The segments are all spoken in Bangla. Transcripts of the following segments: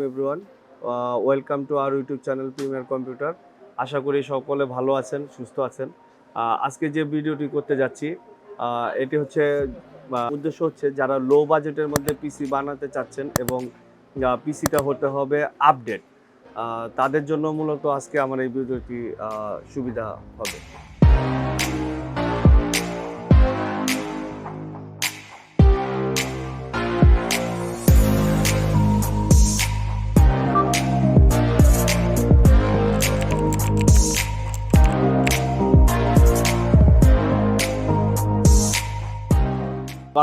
Everyone, welcome to our YouTube channel Premier Computer. আশা করি সকলে ভালো আছেন, সুস্থ আছেন। আজকে যে ভিডিওটি করতে যাচ্ছি এটি হচ্ছে উদ্দেশ্য হচ্ছে যারা লো বাজেটের মধ্যে পিসি বানাতে চাচ্ছেন এবং পিসিটা হতে হবে আপডেট, তাদের জন্য মূলত আজকে আমার এই ভিডিওটি সুবিধা হবে।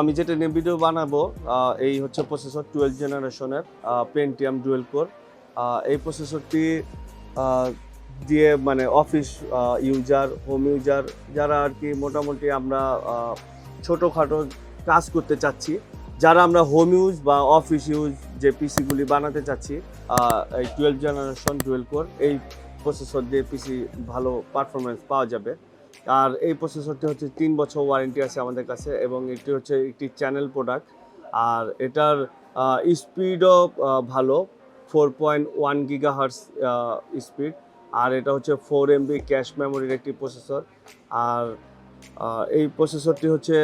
আমি যেটা নিয়ে ভিডিও বানাবো এই হচ্ছে প্রসেসর 12 জেনারেশনের পেন্টিয়াম ডুয়েল কোর। এই প্রসেসরটি দিয়ে মানে অফিস ইউজার, হোম ইউজার যারা আর কি মোটামুটি আমরা ছোটোখাটো কাজ করতে চাচ্ছি, যারা আমরা হোম ইউজ বা অফিস ইউজ যে পিসিগুলি বানাতে চাচ্ছি, এই 12 জেনারেশন ডুয়েল কোর এই প্রসেসর দিয়ে পিসি ভালো পারফরমেন্স পাওয়া যাবে। আর এই প্রসেসরটি হচ্ছে 3 বছর ওয়ারেন্টি আছে আমাদের কাছে এবং এটি হচ্ছে একটি চ্যানেল প্রোডাক্ট। আর এটার স্পিডও ভালো, 4.1 গিগাহার্টজ স্পিড। আর এটা হচ্ছে 4 MB ক্যাশ মেমোরির একটি প্রসেসর। আর এই প্রসেসরটি হচ্ছে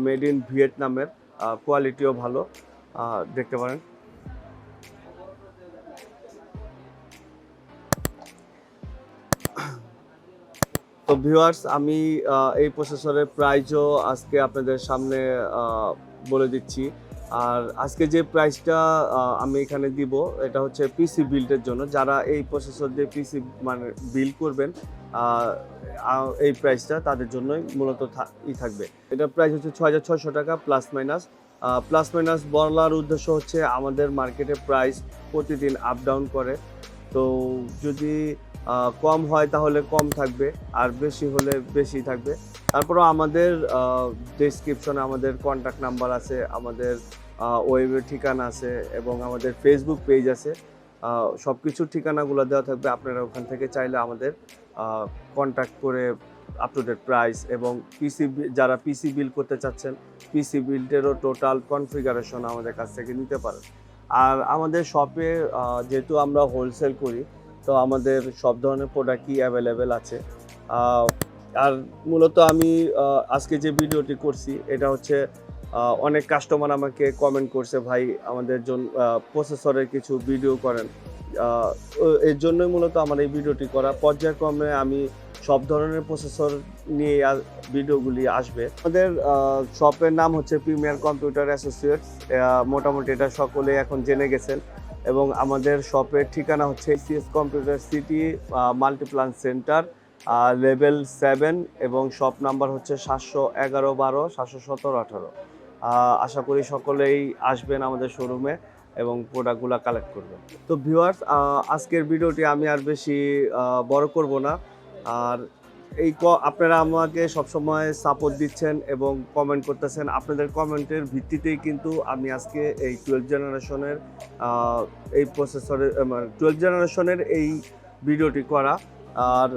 মেড ইন ভিয়েতনামের, কোয়ালিটিও ভালো, দেখতে পারেন। তো ভিউয়ার্স, আমি এই প্রসেসরের প্রাইসও আজকে আপনাদের সামনে বলে দিচ্ছি। আর আজকে যে প্রাইসটা আমি এখানে দিব এটা হচ্ছে পিসি বিল্ডের জন্য, যারা এই প্রসেসর দিয়ে পিসি মানে বিল্ড করবেন, এই প্রাইসটা তাদের জন্যই মূলত থাকবে। এটার প্রাইস হচ্ছে 6600 টাকা প্লাস মাইনাস। বলার উদ্দেশ্য হচ্ছে আমাদের মার্কেটে প্রাইস প্রতিদিন আপ ডাউন করে, তো যদি কম হয় তাহলে কম থাকবে আর বেশি হলে বেশি থাকবে। তারপরেও আমাদের ডেসক্রিপশনে আমাদের কন্ট্যাক্ট নাম্বার আছে, আমাদের ওয়েবের ঠিকানা আছে এবং আমাদের ফেসবুক পেজ আছে। সব কিছুর ঠিকানাগুলো দেওয়া থাকবে, আপনারা ওখান থেকে চাইলে আমাদের কন্ট্যাক্ট করে আপ টু ডেট প্রাইস এবং যারা পিসি বিল্ড করতে চাচ্ছেন, পিসি বিল্ডেরও টোটাল কনফিগারেশন আমাদের কাছ থেকে নিতে পারেন। আর আমাদের শপে যেহেতু আমরা হোলসেল করি, তো আমাদের সব ধরনের প্রোডাক্টই অ্যাভেলেবেল আছে। আর মূলত আমি আজকে যে ভিডিওটি করছি এটা হচ্ছে অনেক কাস্টমার আমাকে কমেন্ট করছে, ভাই আমাদের জন্য প্রসেসরের কিছু ভিডিও করেন। এর জন্যই মূলত আমার এই ভিডিওটি করা। পর্যায়ক্রমে আমি সব ধরনের প্রসেসর নিয়ে ভিডিওগুলি আসবে। আমাদের শপের নাম হচ্ছে প্রিমিয়ার কম্পিউটার অ্যাসোসিয়েটস, মোটামুটি এটা সকলে এখন জেনে গেছেন। এবং আমাদের শপের ঠিকানা হচ্ছে CS computer city Multiplan centre, level 7 এবং শপ নাম্বার হচ্ছে 711-12 717-18। আশা করি সকলেই আসবেন আমাদের শোরুমে এবং প্রোডাক্টগুলো কালেক্ট করবেন। তো ভিউয়ার্স, আজকের ভিডিওটি আমি আর বেশি বড় করব না। আর আপনারা আমাকে সবসময় সাপোর্ট দিচ্ছেন এবং কমেন্ট করতেছেন। আপনাদের কমেন্টের ভিত্তিতেই কিন্তু আমি আজকে এই 12 জেনারেশনের এই প্রসেসরের 12 জেনারেশনের এই ভিডিওটি করা। আর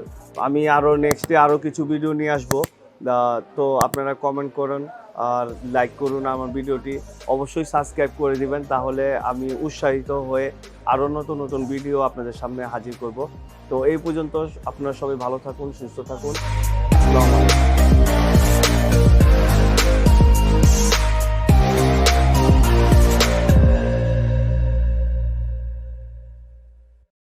আমি নেক্সটে আরও কিছু ভিডিও নিয়ে আসবো। তো আপনারা কমেন্ট করুন আর লাইক করুন আমার ভিডিওটি, অবশ্যই সাবস্ক্রাইব করে দিবেন, তাহলে আমি উৎসাহিত হয়ে আরও নতুন নতুন ভিডিও আপনাদের সামনে হাজির করব। তো এই পর্যন্ত আপনারা সবাই ভালো থাকুন, সুস্থ থাকুন। আসসালামু আলাইকুম।